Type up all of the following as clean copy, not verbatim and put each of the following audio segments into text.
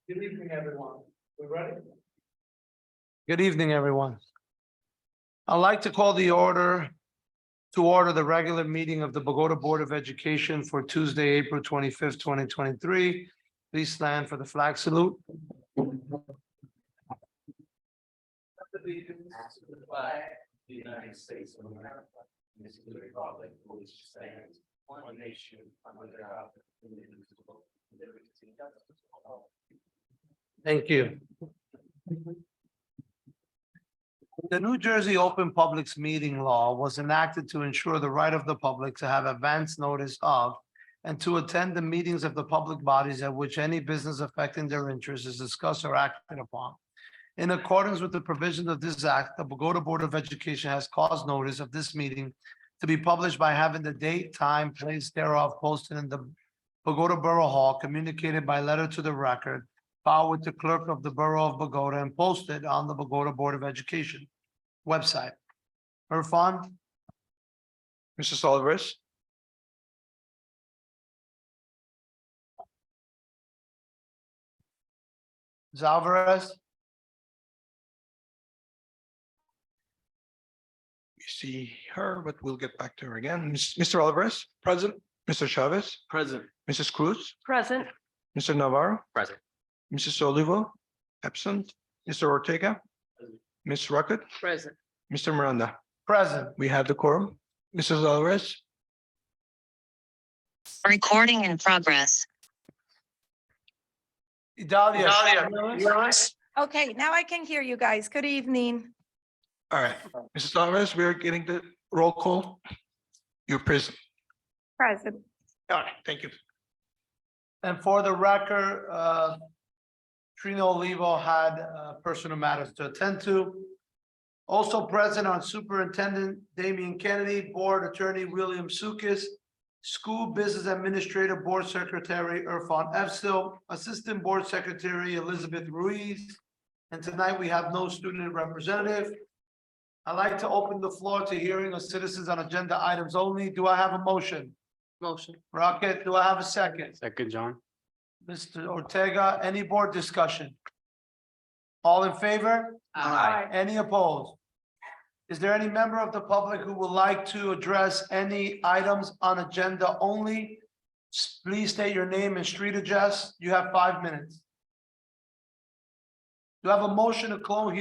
Good evening, everyone. We ready? Good evening, everyone. I'd like to call to order the regular meeting of the Bogota Board of Education for Tuesday, April 25th, 2023. Please stand for the flag salute. Allegiance to the flag of the United States of America, and to the republic for which it stands, one nation, under God, indivisible, with liberty and justice for all. Thank you. The New Jersey Open Publics Meeting Law was enacted to ensure the right of the public to have advance notice of and to attend the meetings of the public bodies at which any business affecting their interests is discussed or acted upon. In accordance with the provisions of this act, the Bogota Board of Education has caused notice of this meeting to be published by having the date, time, place thereof posted in the Bogota Borough Hall, communicated by letter to the record, filed with the clerk of the Borough of Bogota, and posted on the Bogota Board of Education website. Irfan, Mrs. Alvarez, Alvarez, we see her, but we'll get back to her again. Mr. Alvarez, present. Mr. Chavez, Present. Mrs. Cruz, Present. Mr. Navarro, Present. Mrs. Olivo, absent. Mr. Ortega, Ms. Rocket, Present. Mr. Miranda. present. We have the quorum. Mrs. Alvarez, Recording in progress. Idalia. Okay, now I can hear you guys. Good evening. all right. Mrs. Alvarez, we are getting the roll call. You're present. Present. All right, thank you. And for the record, Trina Olivo had personal matters to attend to. Also present are Superintendent Damian Kennedy, Board Attorney William Sukis, School Business Administrator Board Secretary Irfan Efsil, Assistant Board Secretary Elizabeth Ruiz. And tonight we have no student representative. I'd like to open the floor to hearing of citizens on agenda items only. Do I have a motion? Motion. Rocket, do I have a second? Second, John. Mr. Ortega, any board discussion? All in favor? Any opposed? Is there any member of the public who would like to address any items on agenda only? Please state your name and street address. You have 5 minutes. Do I have a motion to close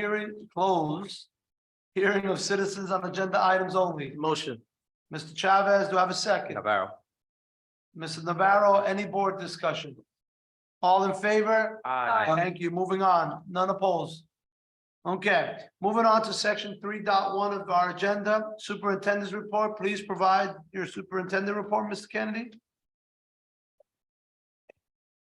hearing of citizens on agenda items only? Motion. Mr. Chavez, do I have a second? Navarro. Mrs. Navarro, any board discussion? All in favor? Aye. Thank you. Moving on. None opposed. Okay, moving on to section 3.1 of our agenda, superintendent's report. Please provide your superintendent report, Mr. Kennedy.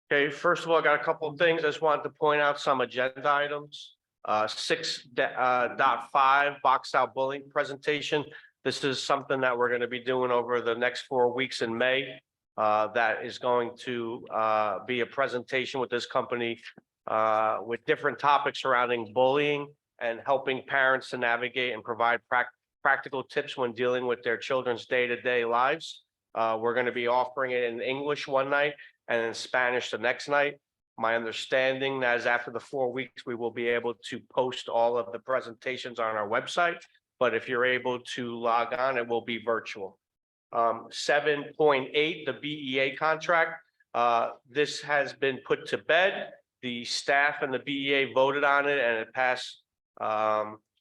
Okay, first of all, I got a couple of things. I just wanted to point out some agenda items. 6.5 boxed out bullying presentation. This is something that we're going to be doing over the next 4 weeks in May. That is going to be a presentation with this company with different topics surrounding bullying and helping parents to navigate and provide practical tips when dealing with their children's day-to-day lives. We're going to be offering it in English one night and in Spanish the next night. My understanding is after the 4 weeks, we will be able to post all of the presentations on our website. But if you're able to log on, it will be virtual. 7.8, the BEA contract. This has been put to bed. The staff and the BEA voted on it and it passed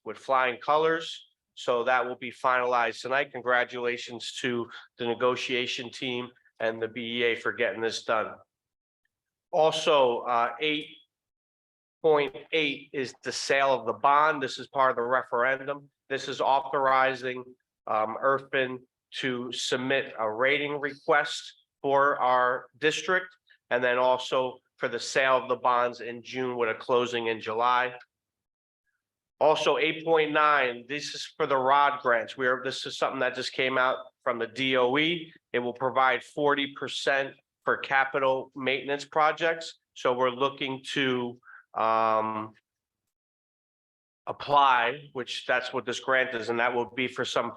with flying colors. So that will be finalized tonight. Congratulations to the negotiation team and the BEA for getting this done. Also, 8.8 is the sale of the bond. This is part of the referendum. This is authorizing IRFN to submit a rating request for our district, and then also for the sale of the bonds in June with a closing in July. Also 8.9, this is for the ROD grants. This is something that just came out from the DOE. It will provide 40% for capital maintenance projects. So we're looking to apply, which that's what this grant is, and that will be for some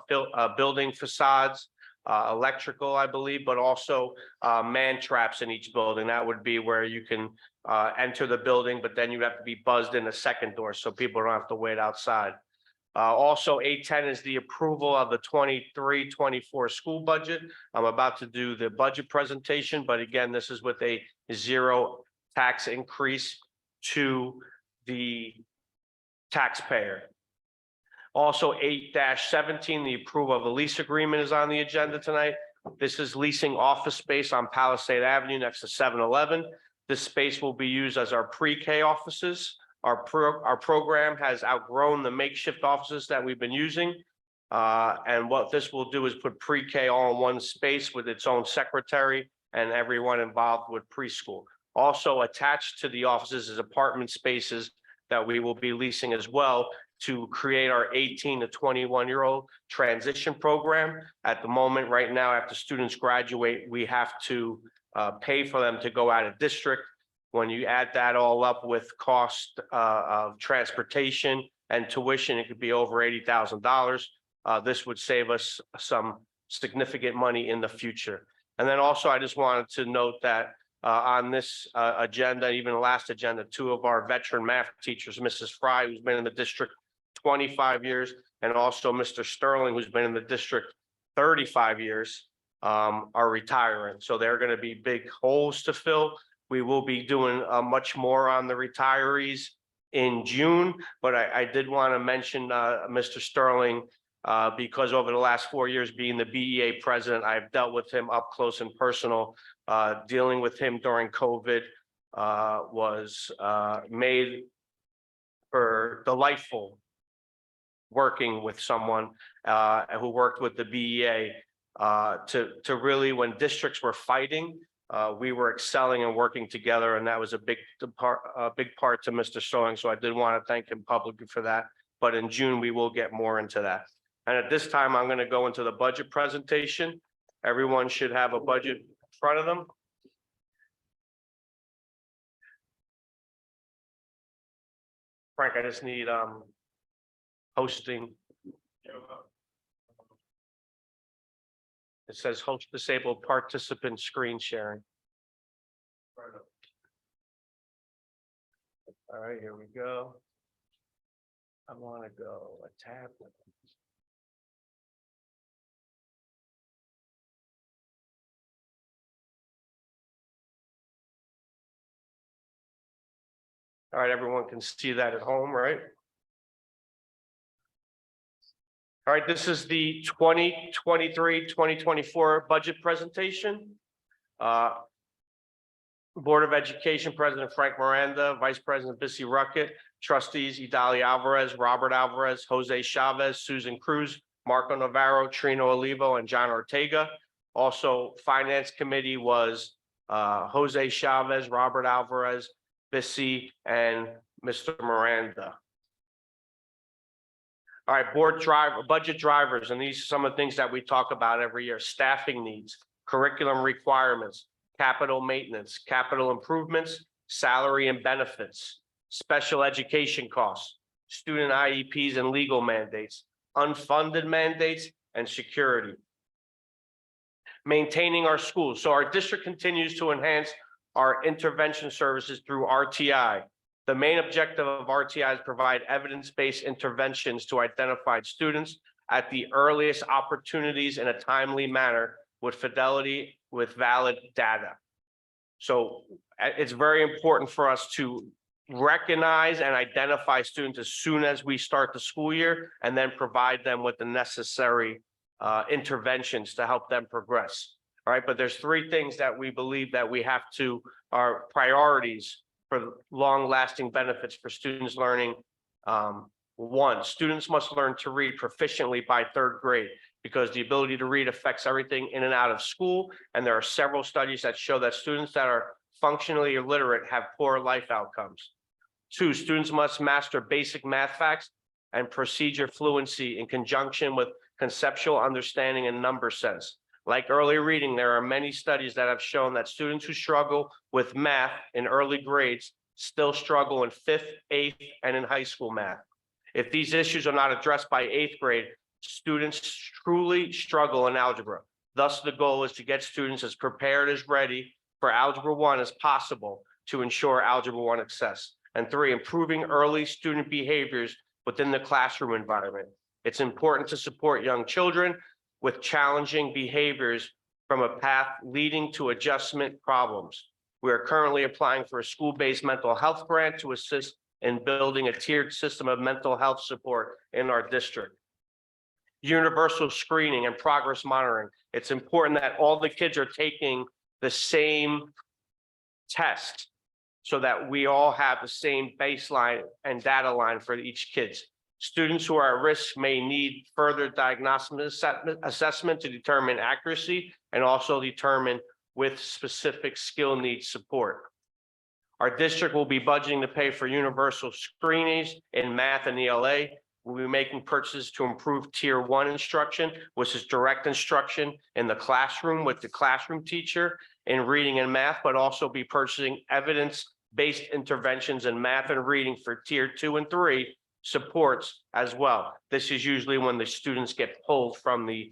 building facades, electrical, I believe, but also man traps in each building. That would be where you can enter the building, but then you have to be buzzed in a second door so people don't have to wait outside. Also, 810 is the approval of the 23-24 school budget. I'm about to do the budget presentation, but again, this is with a zero tax increase to the taxpayer. Also, 8-17, the approval of the lease agreement is on the agenda tonight. This is leasing office space on Palisade Avenue next to 7-Eleven. This space will be used as our pre-K offices. Our program has outgrown the makeshift offices that we've been using. And what this will do is put pre-K all in one space with its own secretary and everyone involved with preschool. Also attached to the offices is apartment spaces that we will be leasing as well to create our 18 to 21-year-old transition program. At the moment, right now, after students graduate, we have to pay for them to go out of district. When you add that all up with cost of transportation and tuition, it could be over $80,000. This would save us some significant money in the future. And then also, I just wanted to note that on this agenda, even the last agenda, two of our veteran math teachers, Mrs. Fry, who's been in the district 25 years, and also Mr. Sterling, who's been in the district 35 years, are retiring. So they're going to be big holes to fill. We will be doing much more on the retirees in June, but I did want to mention Mr. Sterling because over the last 4 years being the BEA president, I've dealt with him up close and personal. Dealing with him during COVID was made for delightful working with someone who worked with the BEA to really, when districts were fighting, we were excelling and working together, and that was a big part to Mr. Sterling. So I did want to thank him publicly for that. But in June, we will get more into that. And at this time, I'm going to go into the budget presentation. Everyone should have a budget in front of them. Frank, I just need hosting. It says host disabled participant screen sharing. All right, here we go. I want to go a tab. All right, everyone can see that at home, right? All right, this is the 2023-2024 budget presentation. Board of Education President Frank Miranda, Vice President Bissy Ruckett, Trustees Idalia Alvarez, Robert Alvarez, Jose Chavez, Susan Cruz, Marco Navarro, Trino Olivo, and John Ortega. Also, Finance Committee was Jose Chavez, Robert Alvarez, Bissy, and Mr. Miranda. All right, budget drivers, and these are some of the things that we talk about every year: staffing needs, curriculum requirements, capital maintenance, capital improvements, salary and benefits, special education costs, student IEPs and legal mandates, unfunded mandates, and security. Maintaining our schools. So our district continues to enhance our intervention services through RTI. The main objective of RTI is provide evidence-based interventions to identified students at the earliest opportunities in a timely manner with fidelity, with valid data. So it's very important for us to recognize and identify students as soon as we start the school year, and then provide them with the necessary interventions to help them progress. All right, but there's three things that we believe that we have to, our priorities for long-lasting benefits for students learning. One, students must learn to read proficiently by 3rd grade, because the ability to read affects everything in and out of school. And there are several studies that show that students that are functionally illiterate have poor life outcomes. 2, students must master basic math facts and procedure fluency in conjunction with conceptual understanding and number sense. Like early reading, there are many studies that have shown that students who struggle with math in early grades still struggle in 5th, 8th, and in high school math. If these issues are not addressed by 8th grade, students truly struggle in algebra. Thus, the goal is to get students as prepared as ready for Algebra 1 as possible to ensure Algebra 1 success. And 3, improving early student behaviors within the classroom environment. It's important to support young children with challenging behaviors from a path leading to adjustment problems. We are currently applying for a school-based mental health grant to assist in building a tiered system of mental health support in our district. Universal screening and progress monitoring. It's important that all the kids are taking the same test so that we all have the same baseline and data line for each kid. Students who are at risk may need further diagnostic assessment to determine accuracy and also determine with specific skill needs support. Our district will be budgeting to pay for universal screenings in math and ELA. We'll be making purchases to improve tier 1 instruction, which is direct instruction in the classroom with the classroom teacher in reading and math, but also be purchasing evidence-based interventions in math and reading for tier 2 and 3 supports as well. This is usually when the students get pulled from the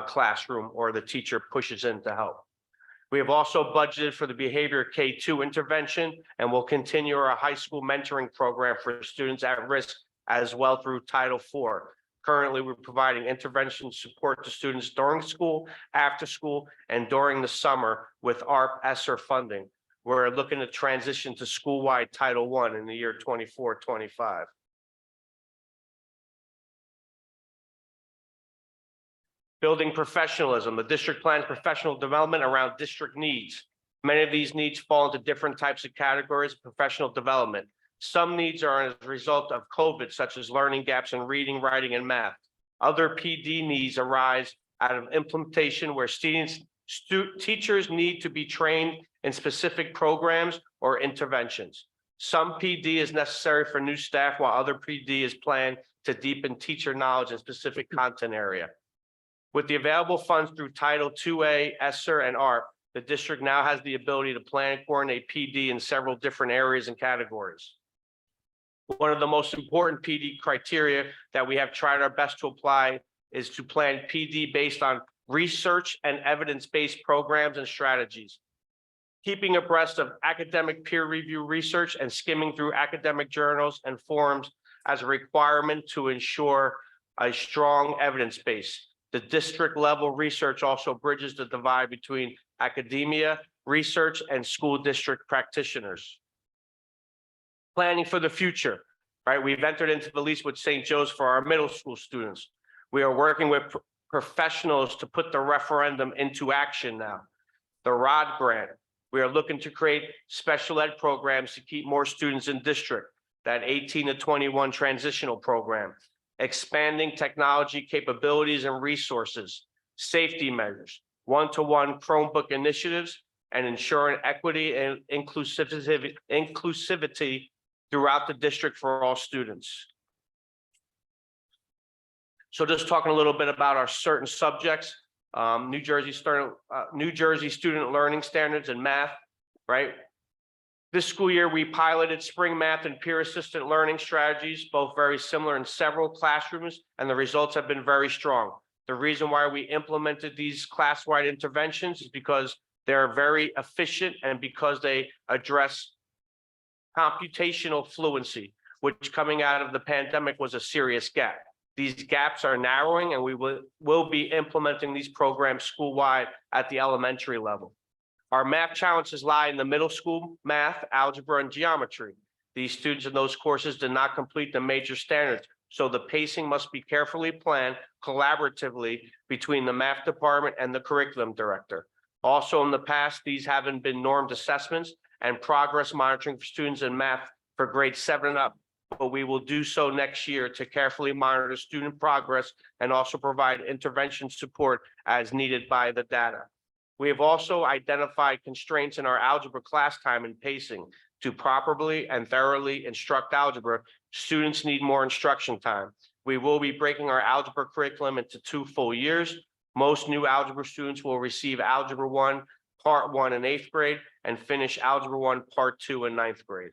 classroom or the teacher pushes in to help. We have also budgeted for the behavior K2 intervention, and we'll continue our high school mentoring program for students at risk as well through Title IV. Currently, we're providing intervention support to students during school, after school, and during the summer with ARP ESSER funding. We're looking to transition to school-wide Title I in the year 24-25. Building professionalism. The district plans professional development around district needs. Many of these needs fall into different types of categories of professional development. Some needs are as a result of COVID, such as learning gaps in reading, writing, and math. Other PD needs arise out of implementation where teachers need to be trained in specific programs or interventions. Some PD is necessary for new staff, while other PD is planned to deepen teacher knowledge in specific content area. With the available funds through Title IIA, ESSER, and ARP, the district now has the ability to plan and coordinate PD in several different areas and categories. One of the most important PD criteria that we have tried our best to apply is to plan PD based on research and evidence-based programs and strategies. Keeping abreast of academic peer review research and skimming through academic journals and forums as a requirement to ensure a strong evidence base. The district level research also bridges the divide between academia, research, and school district practitioners. Planning for the future, right? We've entered into the lease with St. Joe's for our middle school students. We are working with professionals to put the referendum into action now. The ROD grant, we are looking to create special ed programs to keep more students in district, that 18 to 21 transitional program. Expanding technology capabilities and resources, safety measures, one-to-one Chromebook initiatives, and ensuring equity and inclusivity throughout the district for all students. So just talking a little bit about our certain subjects, New Jersey student learning standards in math, right? This school year, we piloted spring math and peer assistant learning strategies, both very similar in several classrooms, and the results have been very strong. The reason why we implemented these class-wide interventions is because they're very efficient and because they address computational fluency, which coming out of the pandemic was a serious gap. These gaps are narrowing, and we will be implementing these programs school-wide at the elementary level. Our math challenges lie in the middle school math, algebra, and geometry. These students in those courses did not complete the major standards, so the pacing must be carefully planned collaboratively between the math department and the curriculum director. Also, in the past, these haven't been normed assessments and progress monitoring for students in math for grades 7 and up, but we will do so next year to carefully monitor student progress and also provide intervention support as needed by the data. We have also identified constraints in our algebra class time and pacing. To properly and thoroughly instruct algebra, students need more instruction time. We will be breaking our algebra curriculum into 2 full years. Most new algebra students will receive Algebra 1, Part 1 in 8th grade, and finish Algebra 1, Part 2 in 9th grade.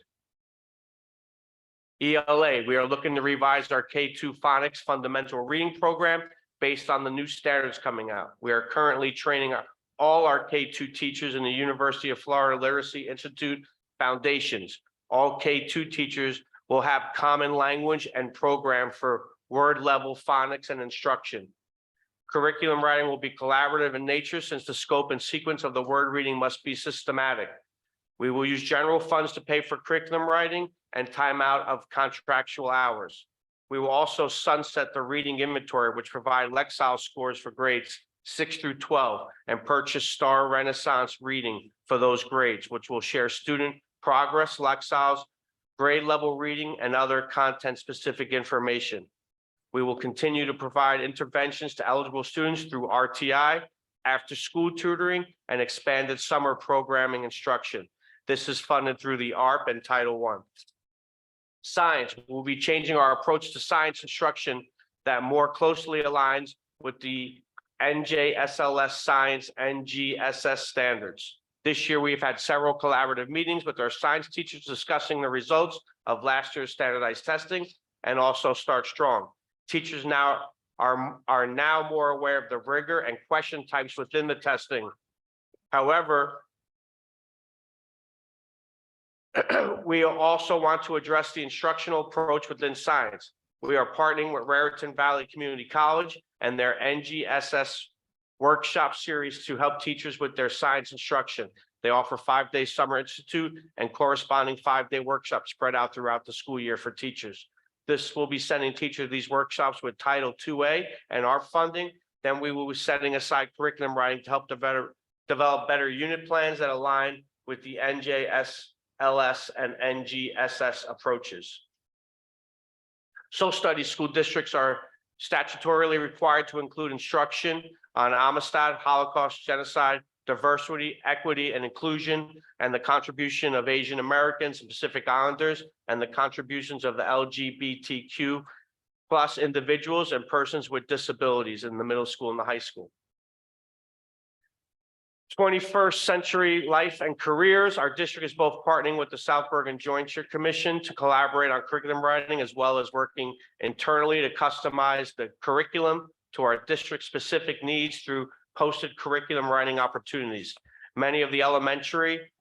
ELA, we are looking to revise our K2 phonics fundamental reading program based on the new standards coming out. We are currently training all our K-2 teachers in the University of Florida Literacy Institute foundations. All K-2 teachers will have common language and program for word level phonics and instruction. Curriculum writing will be collaborative in nature since the scope and sequence of the word reading must be systematic. We will use general funds to pay for curriculum writing and time out of contractual hours. We will also sunset the reading inventory, which provide Lexile scores for grades 6 through 12, and purchase Star Renaissance reading for those grades, which will share student progress, Lexiles, grade level reading, and other content specific information. We will continue to provide interventions to eligible students through RTI, after school tutoring, and expanded summer programming instruction. This is funded through the ARP and Title I. Science, we'll be changing our approach to science instruction that more closely aligns with the NJSLS Science NGSS standards. This year, we've had several collaborative meetings with our science teachers discussing the results of last year's standardized testing and also Start Strong. Teachers now are now more aware of the rigor and question types within the testing. However, we also want to address the instructional approach within science. We are partnering with Raritan Valley Community College and their NGSS workshop series to help teachers with their science instruction. They offer 5-day summer institute and corresponding 5-day workshops spread out throughout the school year for teachers. This will be sending teachers these workshops with Title IIA and ARP funding. Then we will be setting aside curriculum writing to help develop better unit plans that align with the NJSLS and NGSS approaches. Social studies school districts are statutorily required to include instruction on Amistad, Holocaust, genocide, diversity, equity, and inclusion, and the contribution of Asian Americans and Pacific Islanders, and the contributions of the LGBTQ plus individuals and persons with disabilities in the middle school and the high school. 21st Century Life and Careers. Our district is both partnering with the South Bergen Joint Commission to collaborate on curriculum writing, as well as working internally to customize the curriculum to our district specific needs through posted curriculum writing opportunities. Many of the elementary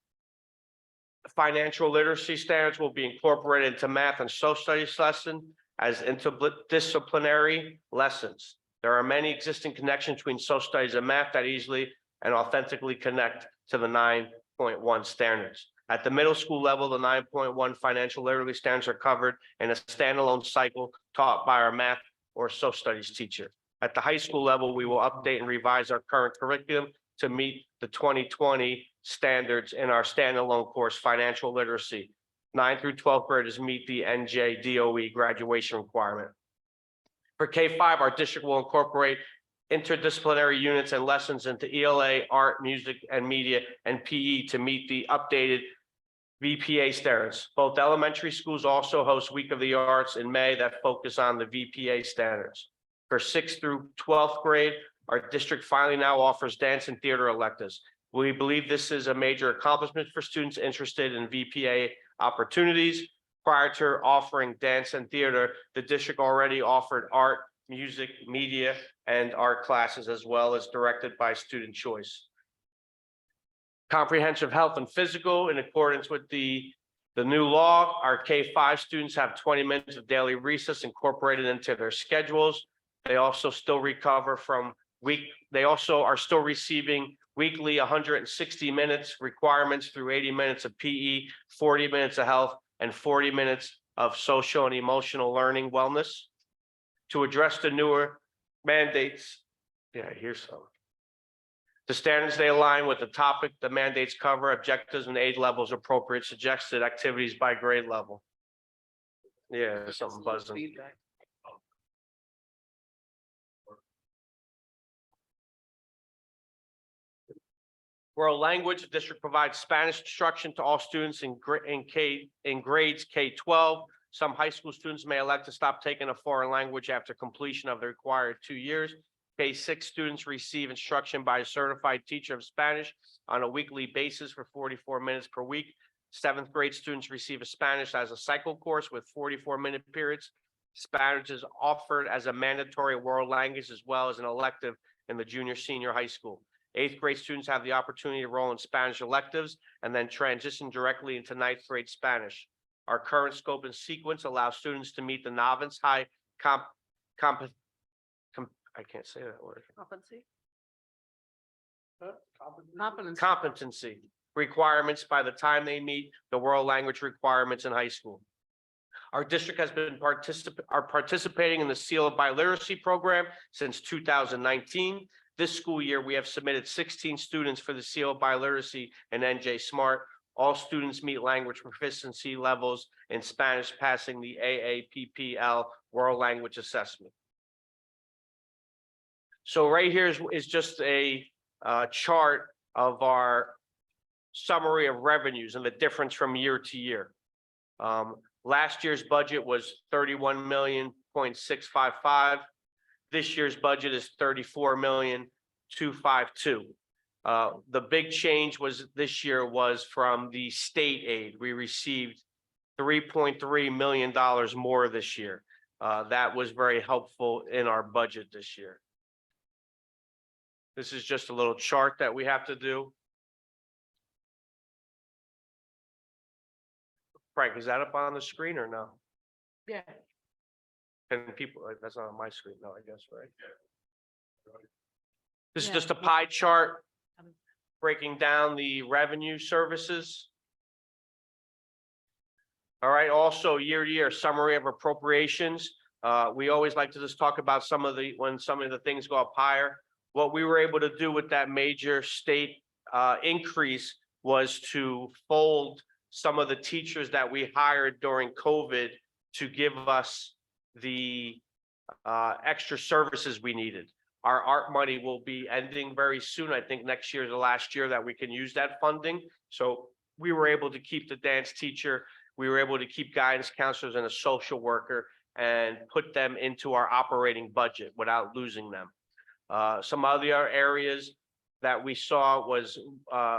financial literacy standards will be incorporated into math and social studies lesson as interdisciplinary lessons. There are many existing connections between social studies and math that easily and authentically connect to the 9.1 standards. At the middle school level, the 9.1 financial literacy standards are covered in a standalone cycle taught by our math or social studies teacher. At the high school level, we will update and revise our current curriculum to meet the 2020 standards in our standalone course, financial literacy. 9th through 12th graders meet the NJDOE graduation requirement. For K-5, our district will incorporate interdisciplinary units and lessons into ELA, art, music, and media, and PE to meet the updated VPA standards. Both elementary schools also host Week of the Arts in May that focus on the VPA standards. For 6th through 12th grade, our district finally now offers dance and theater electives. We believe this is a major accomplishment for students interested in VPA opportunities. Prior to offering dance and theater, the district already offered art, music, media, and art classes, as well as directed by student choice. Comprehensive health and physical, in accordance with the new law, our K-5 students have 20 minutes of daily recess incorporated into their schedules. They also still recover from they also are still receiving weekly 160 minutes requirements through 80 minutes of PE, 40 minutes of health, and 40 minutes of social and emotional learning wellness. To address the newer mandates, here's some. The standards, they align with the topic, the mandates cover objectives and aid levels appropriate, suggested activities by grade level. Yeah, there's something buzzing. World language, the district provides Spanish instruction to all students in grades K-12. Some high school students may elect to stop taking a foreign language after completion of the required 2 years. K-6 students receive instruction by a certified teacher of Spanish on a weekly basis for 44 minutes per week. 7th grade students receive a Spanish as a cycle course with 44-minute periods. Spanish is offered as a mandatory world language as well as an elective in the junior, senior high school. Eighth grade students have the opportunity to enroll in Spanish electives and then transition directly into ninth grade Spanish. Our current scope and sequence allows students to meet the novice high I can't say that word. Competency requirements by the time they meet the world language requirements in high school. Our district has been participating in the Seal of Biliteracy program since 2019. This school year, we have submitted 16 students for the Seal of Biliteracy and NJ Smart. All students meet language proficiency levels in Spanish, passing the AAPPL World Language Assessment. So right here is just a chart of our summary of revenues and the difference from year to year. Last year's budget was 31,655,000. This year's budget is 34,252,000. The big change was this year was from the state aid. We received $3.3 million more this year. That was very helpful in our budget this year. This is just a little chart that we have to do. Frank, is that up on the screen or no? Yeah. And people, that's not on my screen, no, I guess, right? This is Yeah. just a pie chart breaking down the revenue services. All right, also year to year summary of appropriations. We always like to just talk about when some of the things go up higher. What we were able to do with that major state increase was to fold some of the teachers that we hired during COVID to give us the extra services we needed. Our art money will be ending very soon. I think next year is the last year that we can use that funding. So we were able to keep the dance teacher. We were able to keep guidance counselors and a social worker and put them into our operating budget without losing them. Some other areas that we saw was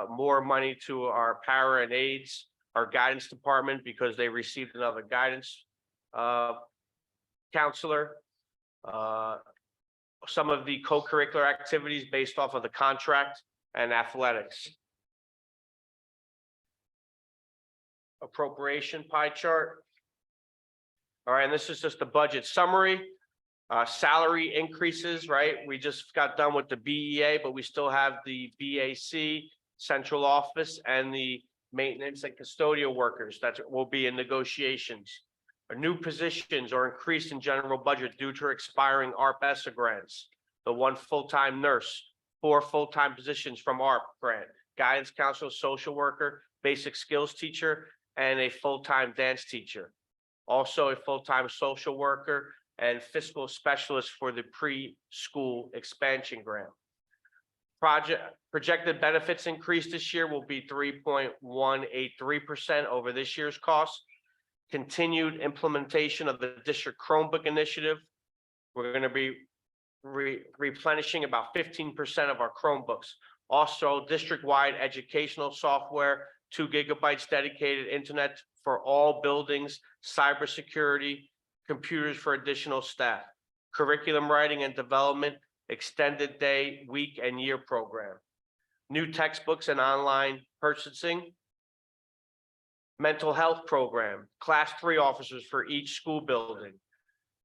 more money to our para and aides, our guidance department, because they received another guidance counselor. Some of the co-curricular activities based off of the contract and athletics. Appropriation pie chart. All right, and this is just the budget summary. Salary increases, right? We just got done with the BEA, but we still have the BAC, central office, and the maintenance and custodial workers that will be in negotiations. New positions are increased in general budget due to expiring ARP ESSA grants. The 1 full-time nurse, 4 full-time positions from ARP grant, guidance counselor, social worker, basic skills teacher, and a full-time dance teacher. Also a full-time social worker and fiscal specialist for the preschool expansion grant. Projected benefits increase this year will be 3.183% over this year's cost. Continued implementation of the district Chromebook initiative. We're going to be replenishing about 15% of our Chromebooks. Also, district-wide educational software, 2 gigabytes dedicated internet for all buildings, cybersecurity, computers for additional staff, curriculum writing and development, extended day, week, and year program, new textbooks and online purchasing, mental health program, class 3 officers for each school building,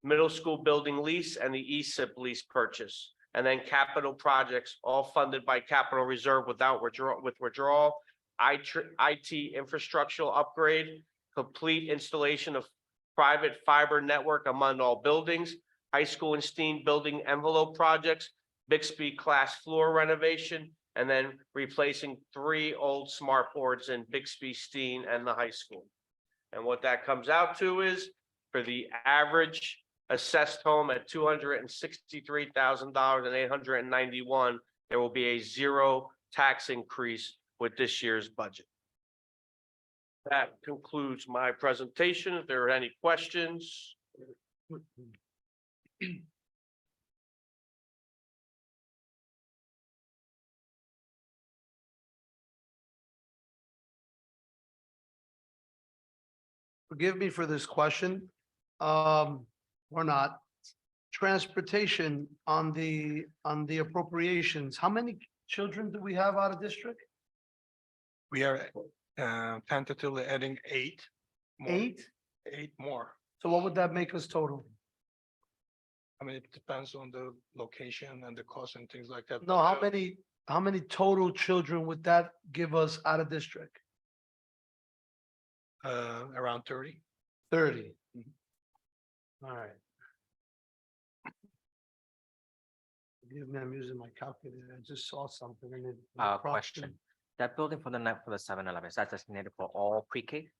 middle school building lease and the ESIP lease purchase, and then capital projects, all funded by capital reserve without withdrawal, IT infrastructural upgrade, complete installation of private fiber network among all buildings, high school and STEAM building envelope projects, Bixby class floor renovation, and then replacing 3 old smart boards in Bixby, Steen, and the high school. And what that comes out to is for the average assessed home at $263,000 and 891, there will be a 0 tax increase with this year's budget. That concludes my presentation. If there are any questions. Forgive me for this question. or not. Transportation on the appropriations. How many children do we have out of district? We are tentatively adding 8. more. 8? 8 more. So what would that make us total? I mean, it depends on the location and the cost and things like that. No, but, how many total children would that give us out of district? Around 30. 30. Mhm. All right. Forgive me, I'm using my calculator. I just saw something and it. Question. That building for the night for the 7-Eleven, is that designated for all pre-K?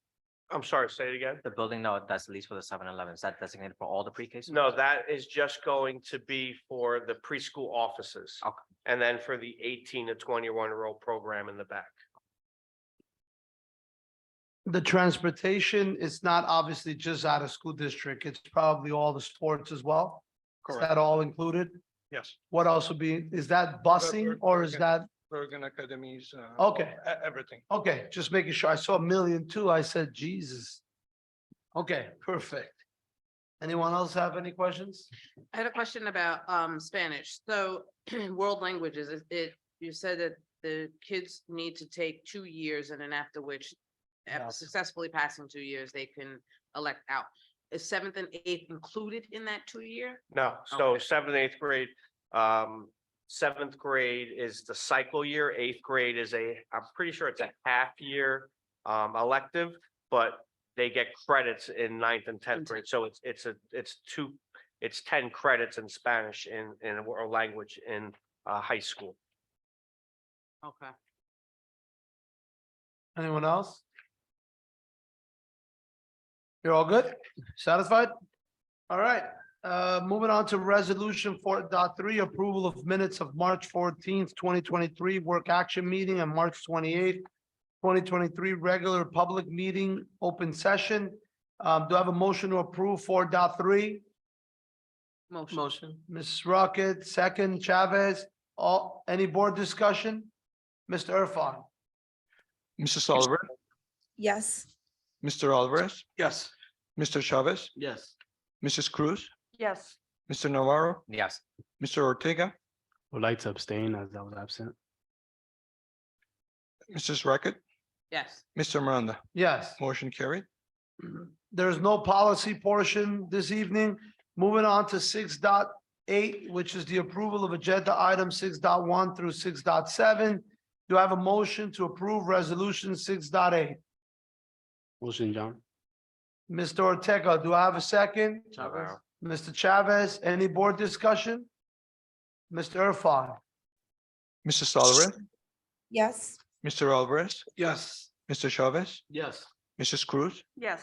I'm sorry, say it again. The building now that's leased for the 7-Eleven, is that designated for all the pre-K? No, that is just going to be for the preschool offices. Okay. And then for the 18 to 21-year-old program in the back. The transportation is not obviously just out of school district. It's probably all the sports as well. Is Correct. that all included? Yes. What else would be, is that busing or is that, Bergen Academies. Okay. Everything. okay, just making sure. I saw 1,000,000 too. I said, Jesus. Okay, perfect. Anyone else have any questions? I had a question about Spanish. So world languages, you said that the kids need to take 2 years and then after which, after Yes. successfully passing 2 years, they can elect out. Is 7th and 8th included in that 2 year? No, so Okay. 7th, 8th grade, 7th grade is the cycle year, 8th grade is I'm pretty sure it's a half year elective, but they get credits in 9th and 10th grade, so it's 10 credits in Spanish in a world language in high school. Okay. Anyone else? You're all good? Satisfied? All right, moving on to resolution 4.3, approval of minutes of March 14th, 2023, work action meeting, and March 28th, 2023, regular public meeting, open session. Do I have a motion to approve 4.3? Motion. Mrs. Rocket, second, Chavez, any board discussion? Mr. Irfan? Mrs. Oliver, Yes. Mr. Alvarez, Yes. Mr. Chavez, Yes. Mrs. Cruz, Yes. Mr. Navarro, Yes. Mr. Ortega, Would like to abstain as I was absent. Mrs. Racket, Yes. Mr. Miranda. Yes. Motion carried. There's no policy portion this evening. Moving on to 6.8, which is the approval of agenda item 6.1 through 6.7. Do I have a motion to approve resolution 6.8? Motion, John. Mr. Ortega, do I have a second? Chavez. Mr. Chavez, any board discussion? Mr. Irfan? Mrs. Oliver, Yes. Mr. Alvarez, Yes. Mr. Chavez, Yes. Mrs. Cruz, Yes.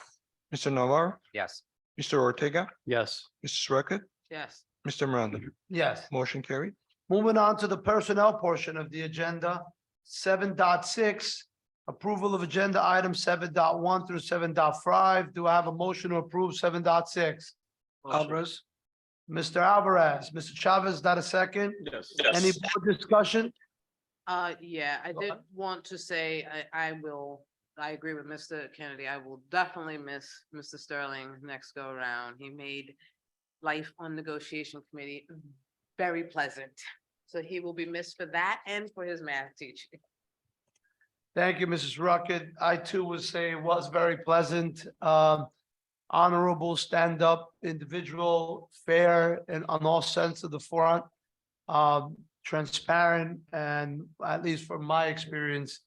Mr. Navarro, Yes. Mr. Ortega, Yes. Mrs. Racket, Yes. Mr. Miranda. Yes. Motion carried. Moving on to the personnel portion of the agenda, 7.6, approval of agenda items 7.1 through 7.5. Do I have a motion to approve 7.6? Alvarez. Mr. Alvarez, Mr. Chavez, is that a second? Yes. Any board discussion? Yeah, I Go did ahead. want to say, I agree with Mr. Kennedy. I will definitely miss Mr. Sterling next go around. He made life on negotiation committee very pleasant. So he will be missed for that and for his math teaching. Thank you, Mrs. Ruckett. I too would say it was very pleasant. Honorable, stand-up individual, fair and on all sense of the front. Transparent and at least from my experience,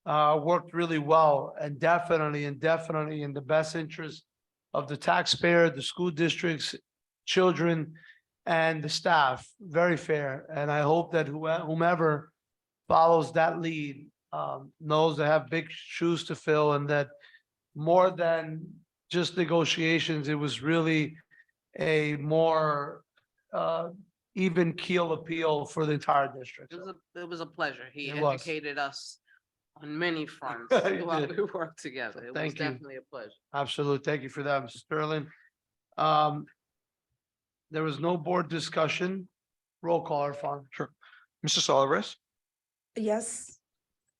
worked really well and definitely in the best interest of the taxpayer, the school districts, children and the staff. Very fair. And I hope that whomever follows that lead knows they have big shoes to fill and that more than just negotiations, it was really a more even keel appeal for the entire district. It was a pleasure. He It was. educated us on many fronts He while did. we worked together. It was Thank you. definitely a pleasure. Absolutely. Thank you for that, Mr. Sterling. There was no board discussion. Roll call, Irfan. Sure. Mrs. Alvarez, Yes.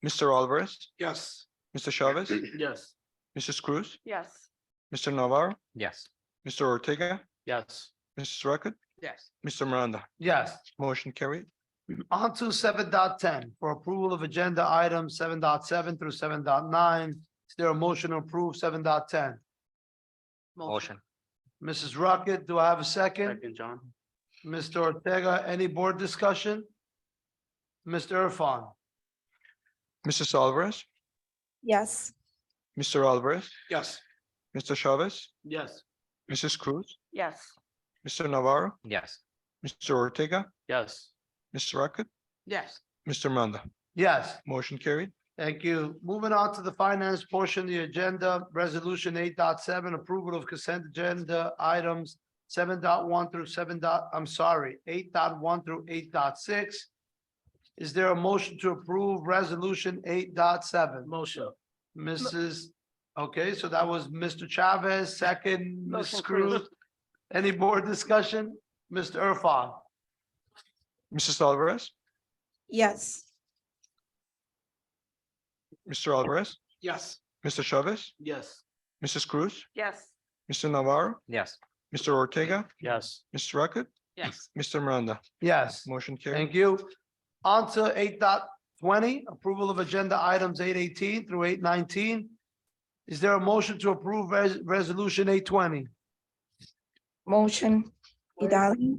Mr. Alvarez, Yes. Mr. Chavez, Yes. Mrs. Cruz, Yes. Mr. Navarro, Yes. Mr. Ortega, Yes. Mrs. Record, Yes. Mr. Miranda, Yes. motion carried. On to 7.10 for approval of agenda items 7.7 through 7.9. Is there a motion to approve 7.10? Motion. Mrs. Rocket, do I have a second? Second, John. Mr. Ortega, any board discussion? Mr. Irfan? Mrs. Alvarez, Yes. Mr. Alvarez, Yes. Mr. Chavez, Yes. Mrs. Cruz, Yes. Mr. Navarro, Yes. Mr. Ortega, Yes. Mr. Record, Yes. Mr. Miranda, Yes. motion carried. Thank you. Moving on to the finance portion of the agenda, resolution 8.7, approval of consent agenda items 7.1 through 8.1 through 8.6. Is there a motion to approve resolution 8.7? Motion. Mrs. Okay, so that was Mr. Chavez, second, Ms. Motion, Cruz. Any board discussion? Mr. Irfan? Mrs. Alvarez, Yes. Mr. Alvarez, Yes. Mr. Chavez, Yes. Mrs. Cruz, Yes. Mr. Navarro, Yes. Mr. Ortega, Yes. Mr. Record, Yes. Mr. Miranda, Yes. motion carried. Thank you. On to 8.20, approval of agenda items 8.18 through 8.19. Is there a motion to approve resolution 8.20? Motion. Idali.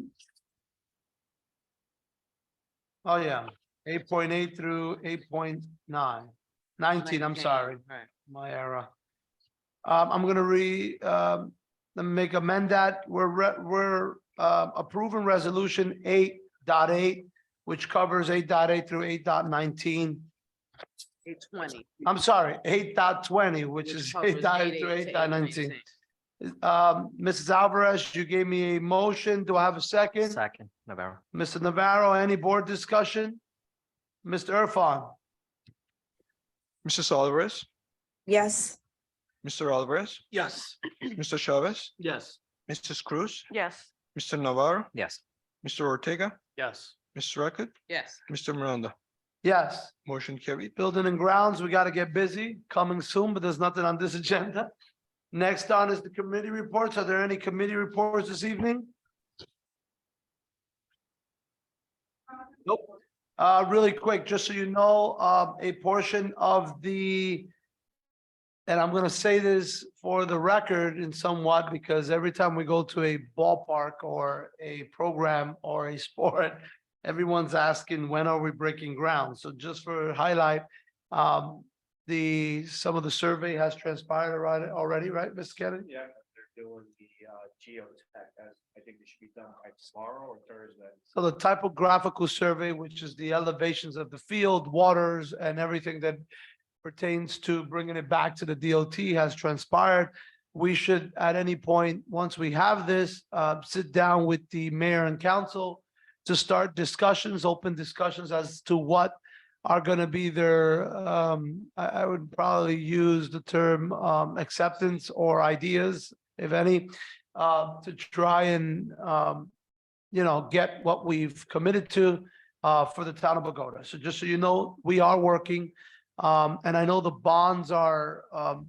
Oh, yeah, 8.8 through 8.9. 19, I'm sorry, Right. my error. I'm gonna amend that. We're approving resolution 8.8, which covers 8.8 through 8.19. 8:20. I'm sorry, 8.20, which is 8.8 through 8.19. Mrs. Alvarez, you gave me a motion. Do I have a second? Second, Navarro. Mr. Navarro, any board discussion? Mr. Irfan? Mrs. Alvarez, Yes. Mr. Alvarez, Yes. Mr. Chavez, Yes. Mrs. Cruz, Yes. Mr. Navarro, Yes. Mr. Ortega, Yes. Mr. Record, Yes. Mr. Miranda, Yes. motion carried. Building and grounds, we gotta get busy, coming soon, but there's nothing on this agenda. Next on is the committee reports. Are there any committee reports this evening? Nope. Really quick, just so you know, a portion of the, and I'm gonna say this for the record in somewhat, because every time we go to a ballpark or a program or a sport, everyone's asking, when are we breaking ground? So just for highlight, some of the survey has transpired already, right, Mr. Kennedy? Yeah, they're doing the geotech, I think it should be done by tomorrow or Thursday. So the typographical survey, which is the elevations of the field, waters, and everything that pertains to bringing it back to the DOT has transpired. We should, at any point, once we have this, sit down with the mayor and council to start discussions, open discussions as to what are gonna be their, I would probably use the term, acceptance or ideas, if any, to try and, get what we've committed to, for the town of Bogota. So just so you know, we are working. And I know the bonds are,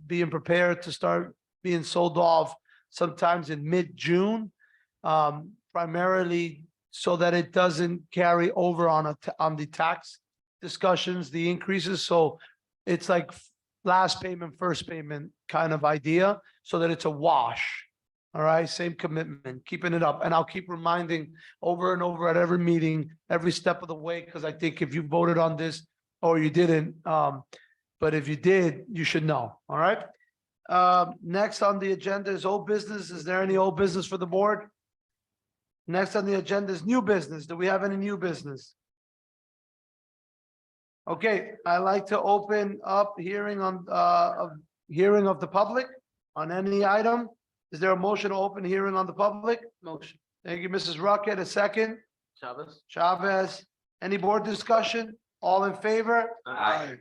being prepared to start being sold off sometimes in mid-June. Primarily so that it doesn't carry over on the tax discussions, the increases. So it's like last payment, first payment kind of idea, so that it's a wash. All right, same commitment, keeping it up. And I'll keep reminding over and over at every meeting, every step of the way, because I think if you voted on this or you didn't, but if you did, you should know. All right. Next on the agenda is old business. Is there any old business for the board? Next on the agenda is new business. Do we have any new business? Okay, I'd like to open up hearing on, hearing of the public on any item. Is there a motion to open hearing on the public? Motion. Thank you, Mrs. Rocket. A second. Chavez? Chavez. Any board discussion? All in favor? Aye.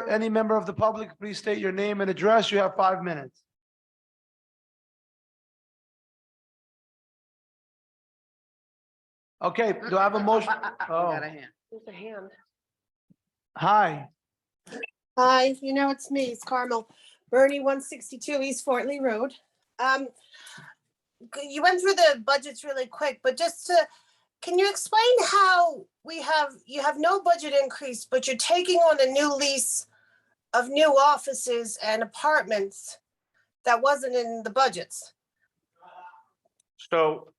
Any member of the public, please state your name and address. You have 5 minutes. Okay, do I have a motion? Oh, Got a hand. There's a hand. hi. Hi, it's me, it's Carmel, Bernie, 162 East Fort Lee Road. you went through the budgets really quick, but can you explain how you have no budget increase, but you're taking on a new lease of new offices and apartments that wasn't in the budgets? So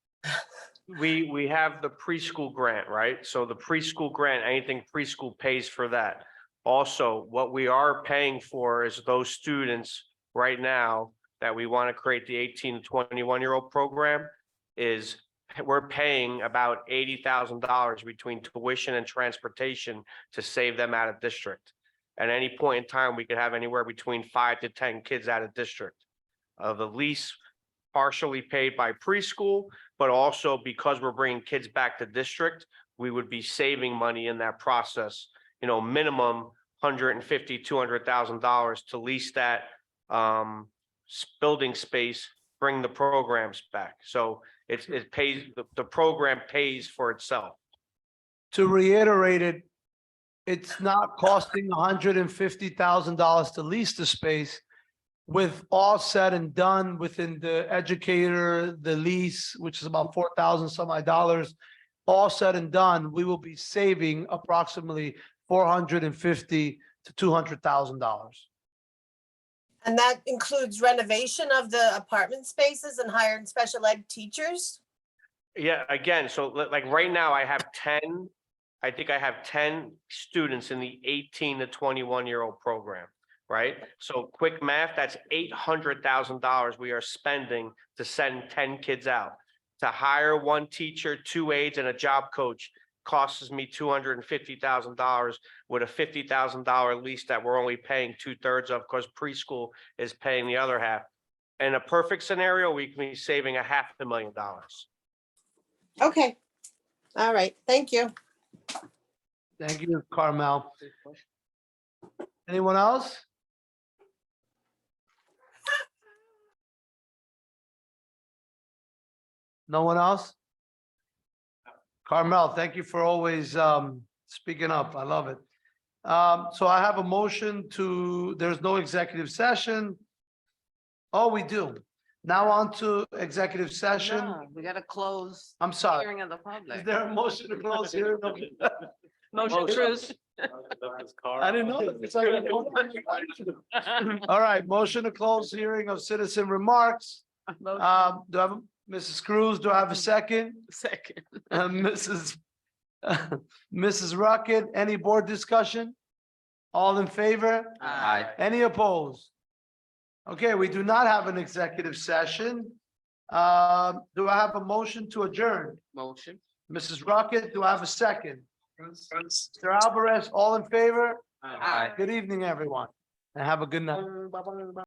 we have the preschool grant, right? So the preschool grant, anything preschool pays for that. Also, what we are paying for is those students right now that we want to create the 18 to 21-year-old program is we're paying about $80,000 between tuition and transportation to save them out of district. At any point in time, we could have anywhere between 5 to 10 kids out of district. The lease partially paid by preschool, but also because we're bringing kids back to district, we would be saving money in that process. You know, minimum $150,000, $200,000 to lease that building space, bring the programs back. So it pays, the program pays for itself. To reiterate it, it's not costing $150,000 to lease the space. With all said and done within the educator, the lease, which is about $4,000 some odd dollars, all said and done, we will be saving approximately $450,000 to $200,000. And that includes renovation of the apartment spaces and hiring special ed teachers? Yeah, again, so like right now I have 10, I think I have 10 students in the 18 to 21-year-old program, right? So quick math, that's $800,000 we are spending to send 10 kids out. To hire one teacher, 2 aides and a job coach costs me $250,000 with a $50,000 lease that we're only paying 2/3 of because preschool is paying the other half. In a perfect scenario, we can be saving $500,000. Okay. All right. Thank you. Thank you, Carmel. Anyone else? No one else? Carmel, thank you for always speaking up. I love it. So I have a motion to, there's no executive session. Oh, we do. Now on to executive session. No, we gotta close. I'm sorry. Hearing of the Is public. there a motion to close here? Motion, Cruz. I didn't know. That. It's like all right, motion to close hearing of citizen remarks. Do I have Mrs. Cruz? Do I have a second? Second. Mrs. Rocket, any board discussion? All in favor? Aye. Any opposed? Okay, we do not have an executive session. Do I have a motion to adjourn? Motion. Mrs. Rocket, do I have a second? Mr. Alvarez, all in favor? Aye. Good evening, everyone, and have a good night.